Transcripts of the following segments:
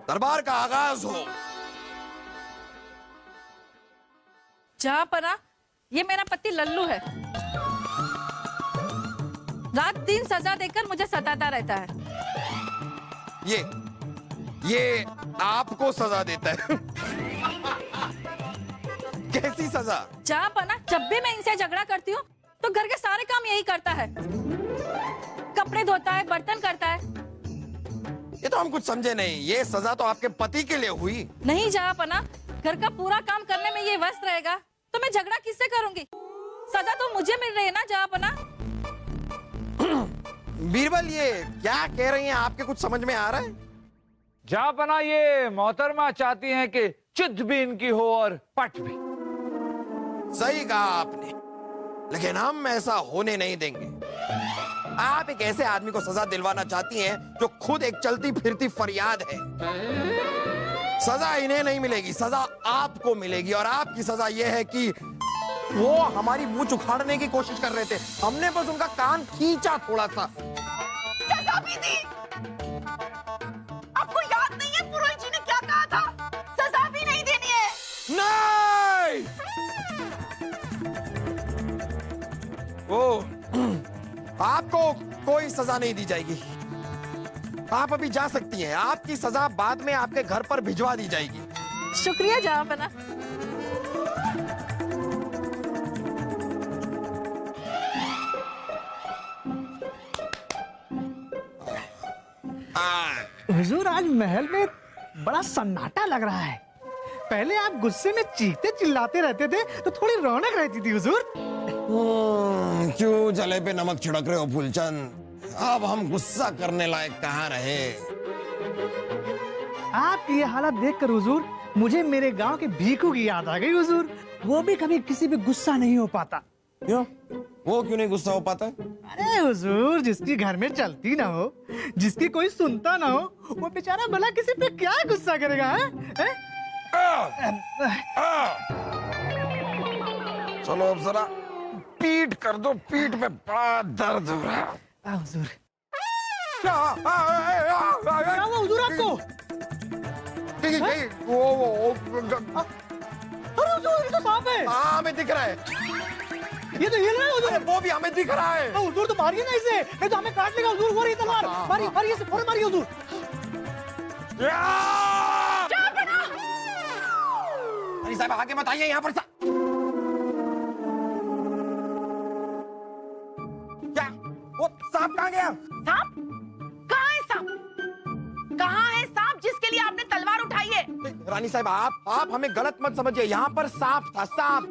दरबार का आगाज हो। जहां पना, ये मेरा पति लल्लू है। रात दिन सजा देकर मुझे सताता रहता है। ये आपको सजा देता है। कैसी सजा? जहां पना, जब भी मैं इनसे झगड़ा करती हूँ तो घर के सारे काम यही करता है। कपड़े धोता है, बर्तन करता है। ये तो हम कुछ समझे नहीं। ये सजा तो आपके पति के लिए हुई। नहीं जहां पना, घर का पूरा काम करने में ये व्यस्त रहेगा तो मैं झगड़ा किससे करूंगी? सजा तो मुझे मिल रही है ना जहां पना। बीरबल, ये क्या कह रही हैं? आपके कुछ समझ में आ रहा है? जहां पना, ये मोहतरमा चाहती हैं कि चित भी इनकी हो और पट भी। सही कहा आपने, लेकिन हम ऐसा होने नहीं देंगे। आप एक ऐसे आदमी को सजा दिलवाना चाहती हैं जो खुद एक चलती फिरती फरियाद है। सजा इन्हें नहीं मिलेगी, सजा आपको मिलेगी। और आपकी सजा यह है कि वो हमारी मुंह उखाड़ने की कोशिश कर रहे थे, हमने बस उनका कान खींचा थोड़ा सा। सजा भी दी। आपको याद नहीं है पुरोहित जी ने क्या कहा था? सजा भी नहीं देनी है। नहीं! आपको कोई सजा नहीं दी जाएगी। आप अभी जा सकती हैं। आपकी सजा बाद में आपके घर पर भिजवा दी जाएगी। शुक्रिया जहां पना। हुजूर, आज महल में बड़ा सन्नाटा लग रहा है। पहले आप गुस्से में चीखते चिल्लाते रहते थे तो थोड़ी रौनक रहती थी हुजूर। क्यों जले पे नमक छिड़क रहे हो फूलचंद? अब हम गुस्सा करने लायक कहाँ रहे? आपकी ये हालत देखकर हुजूर, मुझे मेरे गांव के भीखू की याद आ गई हुजूर। वो भी कभी किसी पे गुस्सा नहीं हो पाता। क्यों? वो क्यों नहीं गुस्सा हो पाता? अरे हुजूर, जिसकी घर में चलती ना हो, जिसकी कोई सुनता ना हो, वो बेचारा भला किसी पे क्या गुस्सा करेगा? है? चलो अब जरा पीठ कर दो, पीठ में बड़ा दर्द हो रहा है। हुजूर, क्या हुआ हुजूर आपको? अरे हुजूर, ये तो सांप है। हाँ, हमें दिख रहा है। ये तो हिल रहा है हुजूर। वो भी हमें दिख रहा है। हुजूर तो मारिए ना इसे, नहीं तो हमें काट लेगा हुजूर। वो रही तलवार, मारिए मारिए इसे, फौरन मारिए हुजूर। अरे साहब, आगे मत आइए यहाँ पर। क्या? वो सांप कहाँ गया? सांप? कहाँ है सांप? कहाँ है सांप जिसके लिए आपने तलवार उठाई है? रानी साहब, आप हमें गलत मत समझिए। यहाँ पर सांप था, सांप।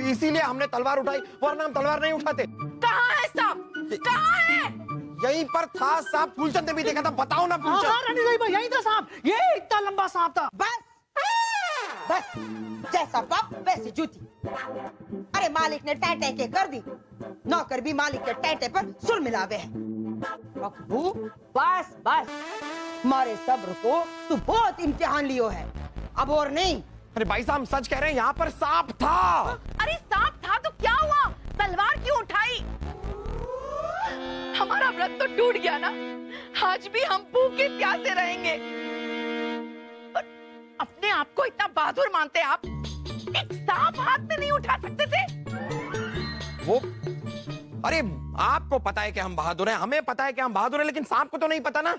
इसीलिए हमने तलवार उठाई, वरना हम तलवार नहीं उठाते। कहाँ है सांप? कहाँ है? यहीं पर था सांप। फूलचंद ने भी देखा था। बताओ ना फूलचंद। हाँ, रानी साहिबा, यही था सांप। ये इतना लंबा सांप था। बस बस, जैसा बाप वैसी जूती। अरे मालिक ने टैटे के कर दी, नौकर भी मालिक के टैटे पर सुर मिलावे है। अब्बू, बस बस, मारे सब्र को तू बहुत इम्तिहान लियो है, अब और नहीं। अरे भाई साहब, सच कह रहे हैं, यहाँ पर सांप था। अरे सांप था तो क्या हुआ? तलवार क्यों उठाई? हमारा व्रत तो टूट गया ना। आज भी हम भूखे प्यासे रहेंगे। अपने आप को इतना बहादुर मानते आप, एक सांप हाथ में नहीं उठा सकते थे? वो, अरे आपको पता है कि हम बहादुर हैं, हमें पता है कि हम बहादुर हैं, लेकिन सांप को तो नहीं पता ना,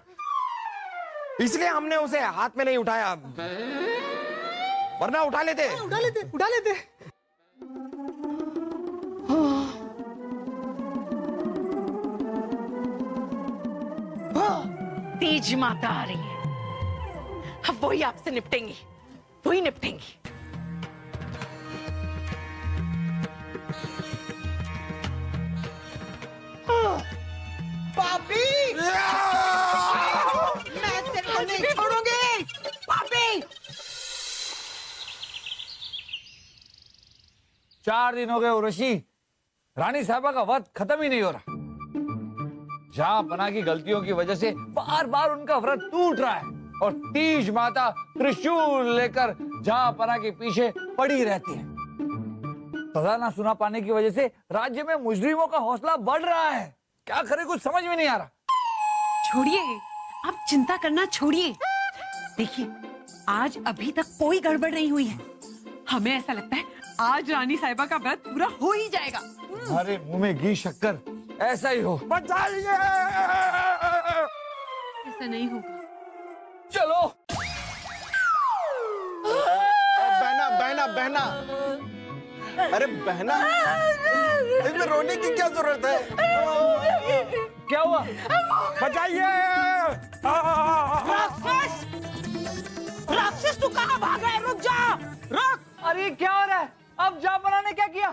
इसलिए हमने उसे हाथ में नहीं उठाया। वरना उठा लेते। उठा लेते, उठा लेते। तीज माता आ रही है, अब वही आपसे निपटेंगी, वही निपटेंगी। पापी, मैं तेरे को नहीं छोड़ूंगी। पापी, 4 दिन हो गए उर्वशी, रानी साहबा का व्रत खत्म ही नहीं हो रहा। जहां पना की गलतियों की वजह से बार बार उनका व्रत टूट रहा है और तीज माता त्रिशूल लेकर जहांपना के पीछे पड़ी रहती है। सजा ना सुना पाने की वजह से राज्य में मुजरिमों का हौसला बढ़ रहा है। क्या करे, कुछ समझ में नहीं आ रहा। छोड़िए, आप चिंता करना छोड़िए। देखिए, आज अभी तक कोई गड़बड़ नहीं हुई है। हमें ऐसा लगता है आज रानी साहिबा का व्रत पूरा हो ही जाएगा। अरे मुंह में घी शक्कर, ऐसा ही हो। बचाइए! ऐसा नहीं होगा। चलो। बहना बहना बहना, अरे बहना, इसमें रोने की क्या जरूरत है? क्या हुआ? बचाइए! राक्षस! राक्षस, तू कहाँ भाग रहा है? रुक जा! रुक! अरे क्या हो रहा है? अब जहांपना ने क्या किया?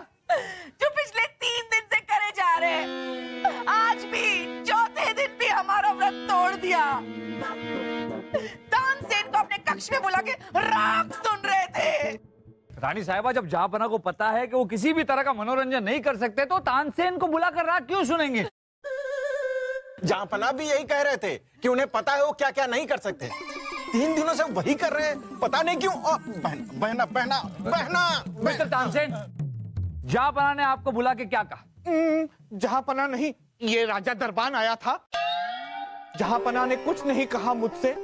जो पिछले 3 दिन से करे जा रहे हैं, आज भी चौथे दिन भी हमारा व्रत तोड़ दिया। तानसेन को अपने कक्ष में बुला के राग सुन रहे थे। रानी साहिबा, जब जहांपना को पता है कि वो किसी भी तरह का मनोरंजन नहीं कर सकते, तो तानसेन को बुलाकर राग क्यों सुनेंगे? जहांपना भी यही कह रहे थे कि उन्हें पता है वो क्या क्या नहीं कर सकते। 3 दिनों से वही कर रहे हैं, पता नहीं क्यों। बहना बहना बहना मिस्टर तानसेन, जहांपना ने आपको बुला के क्या कहा? जहांपना नहीं, ये राजा दरबान आया था। जहांपना ने कुछ नहीं कहा मुझसे।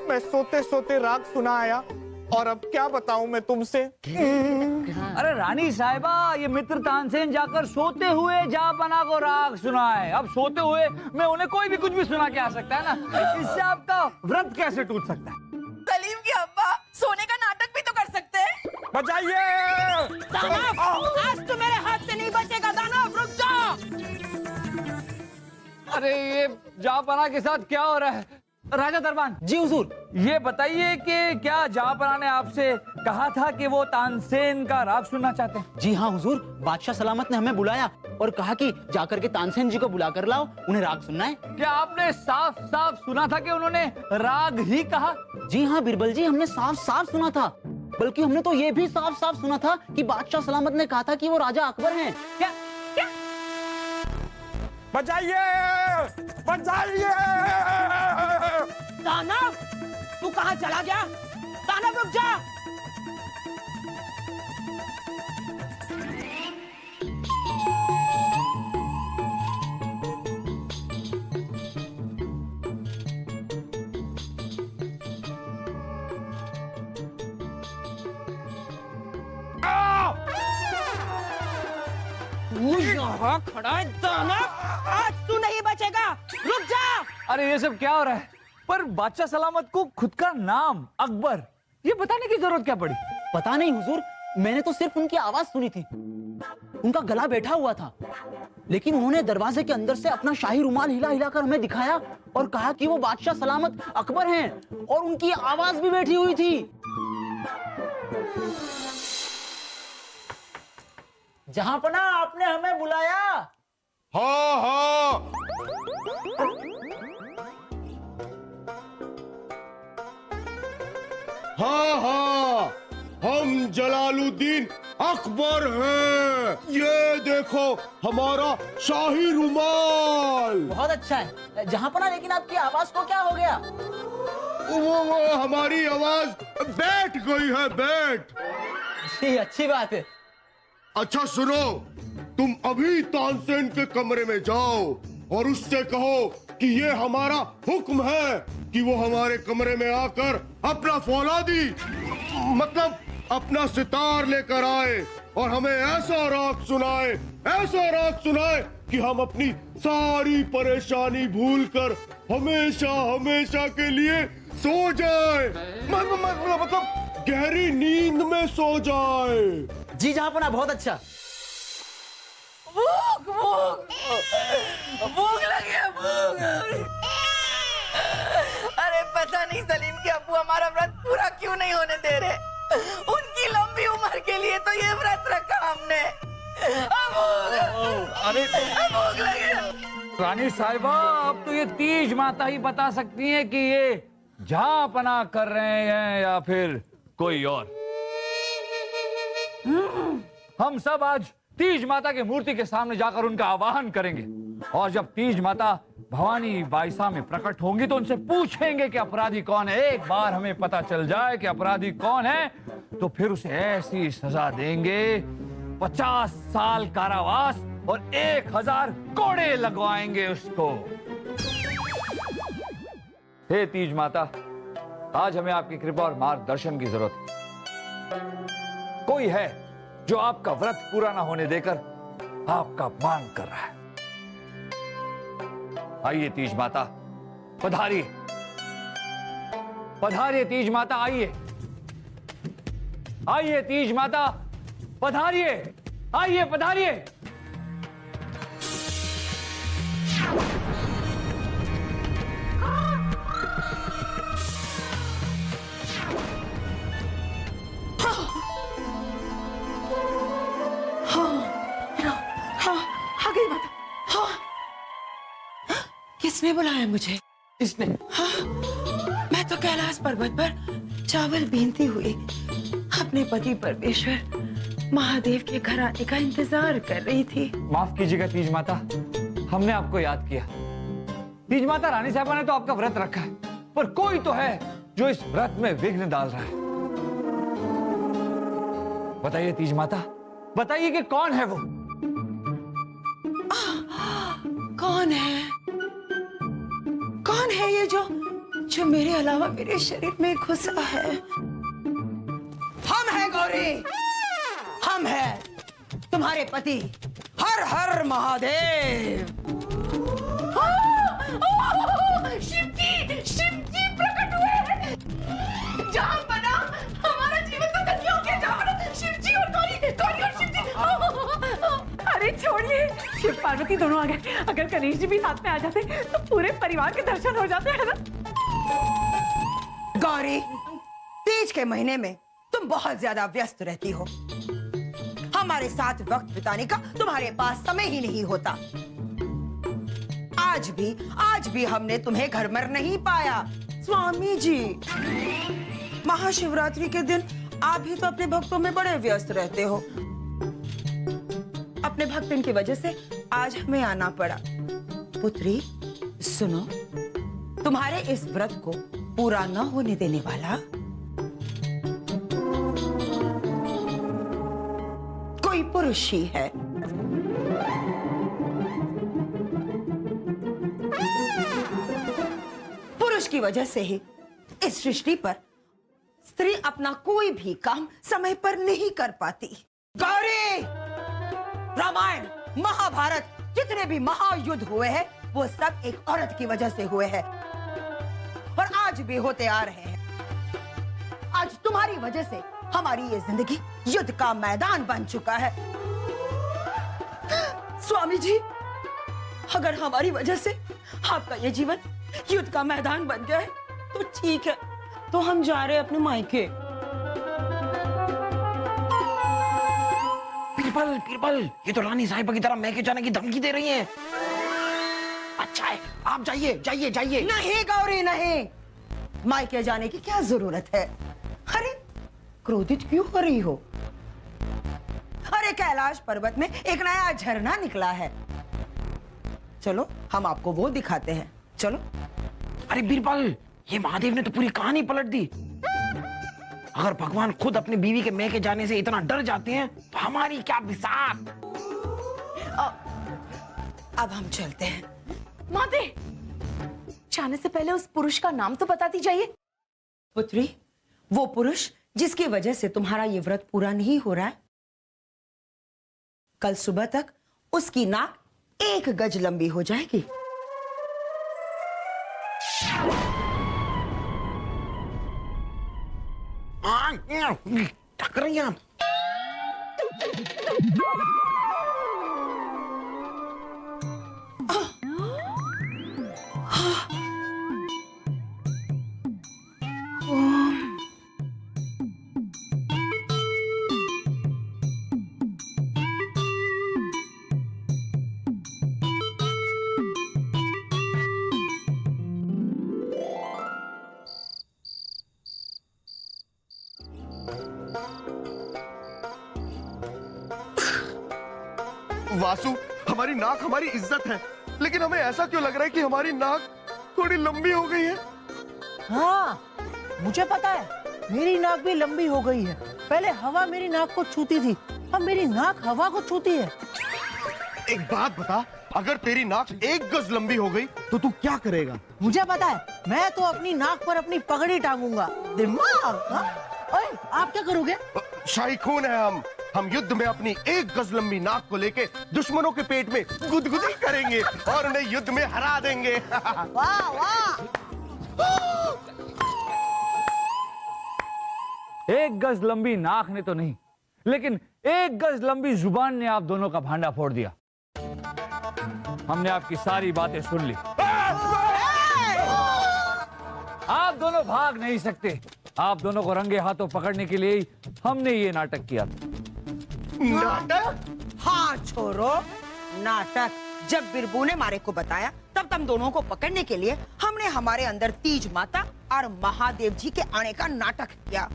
मैं सोते सोते राग सुना आया, और अब क्या बताऊं मैं तुमसे। अरे रानी साहिबा, ये मित्र तानसेन जाकर सोते हुए जहांपना को राग सुनाए। अब सोते हुए मैं उन्हें कोई भी कुछ भी सुना के आ सकता है ना। इससे आपका व्रत कैसे टूट सकता है? सलीम की अब्बा सोने का नाटक भी तो कर सकते हैं। बचाइए! दानव, आज तो मेरे हाथ से नहीं बचेगा। दानव, रुक जा! अरे ये जहांपना के साथ क्या हो रहा है? राजा दरबान जी हुजूर। ये बताइए कि क्या जहांपना ने आपसे कहा था कि वो तानसेन का राग सुनना चाहते हैं? जी हाँ हुजूर, बादशाह सलामत ने हमें बुलाया और कहा कि जाकर के तानसेन जी को बुला कर लाओ, उन्हें राग सुनना है। क्या आपने साफ साफ सुना था कि उन्होंने राग ही कहा? जी हाँ बिरबल जी, हमने साफ साफ सुना था। बल्कि हमने तो ये भी साफ साफ सुना था कि बादशाह सलामत ने कहा था कि वो राजा अकबर हैं। क्या? बचाइए! बचाइए! दानव, तू कहाँ चला गया? दानव, रुक जा! यहाँ खड़ा है दानव, आज तू नहीं बचेगा। रुक जा! अरे ये सब क्या हो रहा है? पर बादशाह सलामत को खुद का नाम अकबर ये बताने की जरूरत क्या पड़ी? पता नहीं हुजूर, मैंने तो सिर्फ उनकी आवाज सुनी थी। उनका गला बैठा हुआ था, लेकिन उन्होंने दरवाजे के अंदर से अपना शाही रुमाल हिला हिला कर हमें दिखाया और कहा कि वो बादशाह सलामत अकबर हैं, और उनकी आवाज भी बैठी हुई थी। जहांपना, आपने हमें बुलाया? हाँ हाँ, हाँ हाँ, हम जलालुद्दीन अकबर हैं। ये देखो हमारा शाही रुमाल। बहुत अच्छा है जहांपना, लेकिन आपकी आवाज को क्या हो गया? वो हमारी आवाज बैठ गई है, बैठ। जी अच्छी बात है। अच्छा सुनो, तुम अभी तानसेन के कमरे में जाओ और उससे कहो कि ये हमारा हुक्म है कि वो हमारे कमरे में आकर अपना फौलादी मतलब अपना सितार लेकर आए और हमें ऐसा राग सुनाए कि हम अपनी सारी परेशानी भूलकर हमेशा हमेशा के लिए सो जाए। मतलब गहरी नींद में सो जाए। जी जहांपना, बहुत अच्छा। भूख लगी है, भूख। अरे पता नहीं सलीम के अब्बू हमारा व्रत पूरा क्यों नहीं होने दे रहे। उनकी लंबी उम्र के लिए तो ये व्रत रखा हमने। अरे भूख लगी है। रानी साहिबा, अब तो ये तीज माता ही बता सकती हैं कि ये जहांपना कर रहे हैं या फिर कोई और। हम सब आज तीज माता के मूर्ति के सामने जाकर उनका आवाहन करेंगे, और जब तीज माता भवानी बाईसा में प्रकट होंगी तो उनसे पूछेंगे कि अपराधी कौन है। एक बार हमें पता चल जाए कि अपराधी कौन है, तो फिर उसे ऐसी सजा देंगे, 50 साल कारावास और 1000 कोड़े लगवाएंगे उसको। हे तीज माता, आज हमें आपकी कृपा और मार्गदर्शन की जरूरत है। कोई है जो आपका व्रत पूरा ना होने देकर आपका अपमान कर रहा है। आइए तीज माता, पधारिए, पधारिए तीज माता, आइए, आइए तीज माता, पधारिए, आइए, पधारिए। आ गई माता। हाँ, किसने बुलाया मुझे? इसने। हाँ, मैं तो कैलाश पर्वत पर चावल बीनती हुई अपने पति परमेश्वर महादेव के घर आने का इंतजार कर रही थी। माफ कीजिएगा तीज माता, हमने आपको याद किया। तीज माता, रानी साहबा ने तो आपका व्रत रखा है, पर कोई तो है जो इस व्रत में विघ्न डाल रहा है। बताइए तीज माता, बताइए कि कौन है वो? कौन है? कौन है ये जो मेरे अलावा मेरे शरीर में घुसा है? हम हैं गौरी, हम हैं तुम्हारे पति। हर हर महादेव। शिव जी प्रकट हुए। जहाँ बना हमारा जीवन तो धन्य हो गया। जहाँ बना शिव जी और गौरी और शिव जी। अरे छोड़िए, शिव पार्वती दोनों आ गए। अगर गणेश जी भी साथ में आ जाते तो पूरे परिवार के दर्शन हो जाते हैं ना। गौरी, तीज के महीने में तुम बहुत ज्यादा व्यस्त रहती हो। हमारे साथ वक्त बिताने का तुम्हारे पास समय ही नहीं होता। आज भी हमने तुम्हें घर में नहीं पाया। स्वामी जी, महाशिवरात्रि के दिन आप भी तो अपने भक्तों में बड़े व्यस्त रहते हो। अपने भक्तों की वजह से आज हमें आना पड़ा। पुत्री सुनो, तुम्हारे इस व्रत को पूरा न होने देने वाला कोई पुरुष ही है। पुरुष की वजह से ही इस सृष्टि पर स्त्री अपना कोई भी काम समय पर नहीं कर पाती। गौरी, रामायण महाभारत जितने भी महायुद्ध हुए हैं वो सब एक औरत की वजह से हुए हैं और आज भी होते आ रहे हैं। आज तुम्हारी वजह से हमारी ये जिंदगी युद्ध का मैदान बन चुका है। स्वामी जी, अगर हमारी वजह से आपका ये जीवन युद्ध का मैदान बन गया है तो ठीक है, तो हम जा रहे हैं अपने मायके। बीरबल, बीरबल, ये तो रानी साहिबा की तरह मैके जाने की धमकी दे रही हैं। अच्छा है, आप जाइए, जाइए, जाइए। नहीं गौरी, नहीं, मायके जाने की क्या जरूरत है? अरे क्रोधित क्यों हो रही हो? अरे कैलाश पर्वत में एक नया झरना निकला है, चलो हम आपको वो दिखाते हैं, चलो। अरे बीरबल, ये महादेव ने तो पूरी कहानी पलट दी। अगर भगवान खुद अपनी बीवी के मैके जाने से इतना डर जाते हैं तो हमारी क्या बिसात। अब हम चलते हैं। माते, जाने से पहले उस पुरुष का नाम तो बताती जाइए। पुत्री, वो पुरुष जिसकी वजह से तुम्हारा ये व्रत पूरा नहीं हो रहा है, कल सुबह तक उसकी नाक 1 गज लंबी हो जाएगी। टक रही हैं आप। वासु, हमारी नाक हमारी इज्जत है, लेकिन हमें ऐसा क्यों लग रहा है कि हमारी नाक थोड़ी लंबी हो गई है? हाँ, मुझे पता है। मेरी नाक भी लंबी हो गई है। पहले हवा मेरी नाक को छूती थी, अब मेरी नाक हवा को छूती है। एक बात बता, अगर तेरी नाक 1 गज लंबी हो गई तो तू क्या करेगा? मुझे पता है, मैं तो अपनी नाक पर अपनी पगड़ी टांगूंगा। दिमाग, हाँ? ओए, आप क्या करोगे? शाही खून है हम युद्ध में अपनी 1 गज लंबी नाक को लेके दुश्मनों के पेट में गुदगुदी करेंगे और उन्हें युद्ध में हरा देंगे। वाह वाह। 1 गज लंबी नाक ने तो नहीं, लेकिन 1 गज लंबी जुबान ने आप दोनों का भांडा फोड़ दिया। हमने आपकी सारी बातें सुन ली। आप दोनों भाग नहीं सकते। आप दोनों को रंगे हाथों पकड़ने के लिए ही हमने ये नाटक किया। नाटक? हाँ छोरो, नाटक। जब बिरबू ने मारे को बताया तब तुम दोनों को पकड़ने के लिए हमने हमारे अंदर तीज माता और महादेव जी के आने का नाटक किया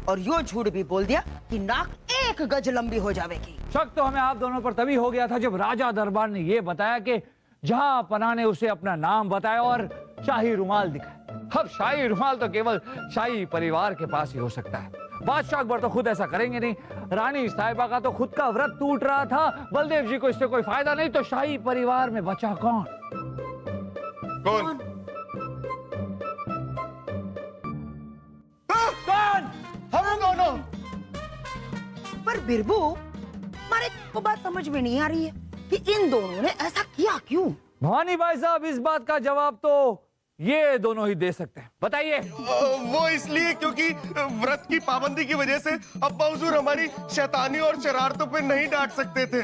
और यो झूठ भी बोल दिया कि नाक 1 गज लंबी हो जाएगी। शक तो हमें आप दोनों पर तभी हो गया था जब राजा दरबार ने ये बताया कि जहां पनाह ने उसे अपना नाम बताया और शाही रुमाल दिखाया। अब शाही रुमाल तो केवल शाही परिवार के पास ही हो सकता है। बादशाह अकबर तो खुद ऐसा करेंगे नहीं। रानी साहिबा का तो खुद का व्रत टूट रहा था। बलदेव जी को इससे कोई फायदा नहीं, तो शाही परिवार में बचा कौन? कौन? कौन? हम दोनों। पर बिरबू, हमारे को बात समझ में नहीं आ रही है कि इन दोनों ने ऐसा किया क्यों? भवानी भाई साहब, इस बात का जवाब तो ये दोनों ही दे सकते हैं। बताइए। वो इसलिए क्योंकि व्रत की पाबंदी की वजह से अब्बा हुजूर हमारी शैतानी और शरारतों पे नहीं डांट सकते थे।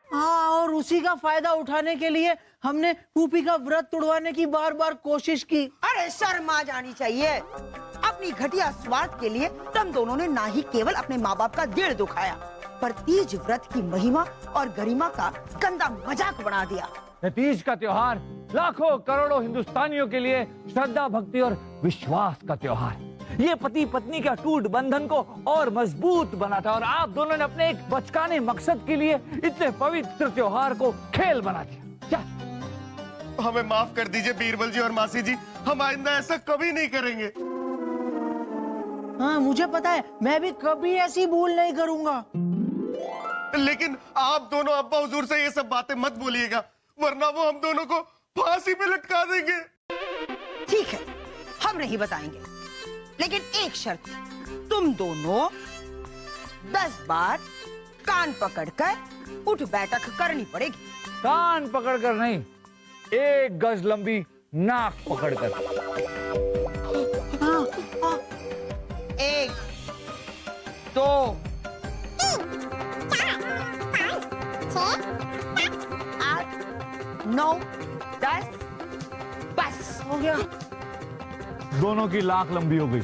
हाँ, और उसी का फायदा उठाने के लिए हमने फूफी का व्रत तोड़वाने की बार बार कोशिश की। अरे शर्म आ जानी चाहिए। अपनी घटिया स्वार्थ के लिए तुम दोनों ने ना ही केवल अपने माँ बाप का दिल दुखाया, पर तीज व्रत की महिमा और गरिमा का गंदा मजाक बना दिया। तीज का त्योहार लाखों करोड़ों हिंदुस्तानियों के लिए श्रद्धा, भक्ति और विश्वास का त्योहार। ये पति पत्नी का टूट बंधन को और मजबूत बनाता है और आप दोनों ने अपने एक बचकाने मकसद के लिए इतने पवित्र त्योहार को खेल बना दिया। क्या? हमें माफ कर दीजिए बीरबल जी और मासी जी, हम आइंदा ऐसा कभी नहीं करेंगे। हाँ, मुझे पता है, मैं भी कभी ऐसी भूल नहीं करूंगा। लेकिन आप दोनों अब्बा हुजूर से ये सब बातें मत बोलिएगा, वरना वो हम दोनों को फांसी पे लटका देंगे। ठीक है, हम नहीं बताएंगे, लेकिन एक शर्त, तुम दोनों 10 बार कान पकड़कर उठ बैठक करनी पड़ेगी। कान पकड़कर नहीं, 1 गज लंबी नाक पकड़कर। 1, 2, 8, 9, 10, बस हो गया। दोनों की लाख लंबी हो गई।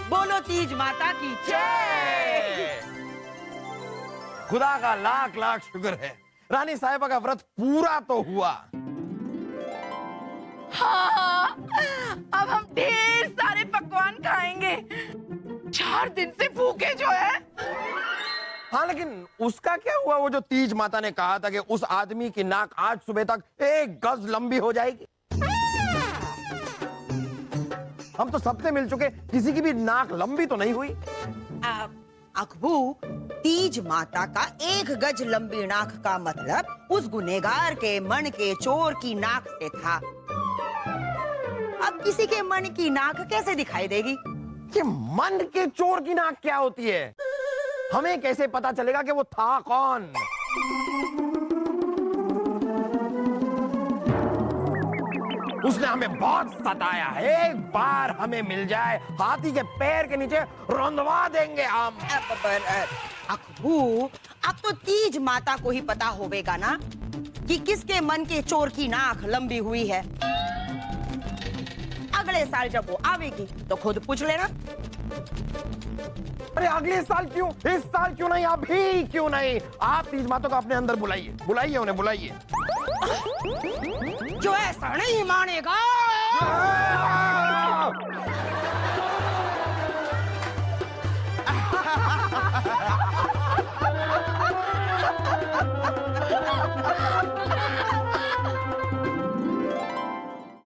बोलो तीज माता की जय। खुदा का लाख लाख शुक्र है, रानी साहिबा का व्रत पूरा तो हुआ। हाँ, अब हम ढेर सारे पकवान खाएंगे। 4 दिन से भूखे जो है। हाँ, लेकिन उसका क्या हुआ? वो जो तीज माता ने कहा था कि उस आदमी की नाक आज सुबह तक 1 गज लंबी हो जाएगी। हम तो सबसे मिल चुके, किसी की भी नाक लंबी तो नहीं हुई। अकबू, तीज माता का 1 गज लंबी नाक का मतलब उस गुनेगार के मन के चोर की नाक से था। अब किसी के मन की नाक कैसे दिखाई देगी? कि मन के चोर की नाक क्या होती है? हमें कैसे पता चलेगा कि वो था कौन? उसने हमें बहुत सताया है। एक बार हमें मिल जाए, हाथी के पैर के नीचे रौंदवा देंगे हम। अकबू, अब तो तीज माता को ही पता होवेगा ना कि किसके मन के चोर की नाक लंबी हुई है। अगले साल जब वो आवेगी तो खुद पूछ लेना। अरे अगले साल क्यों, इस साल क्यों नहीं, अभी क्यों नहीं? आप तीज माता को अपने अंदर बुलाइए, बुलाइए उन्हें, बुलाइए। जो ऐसा नहीं मानेगा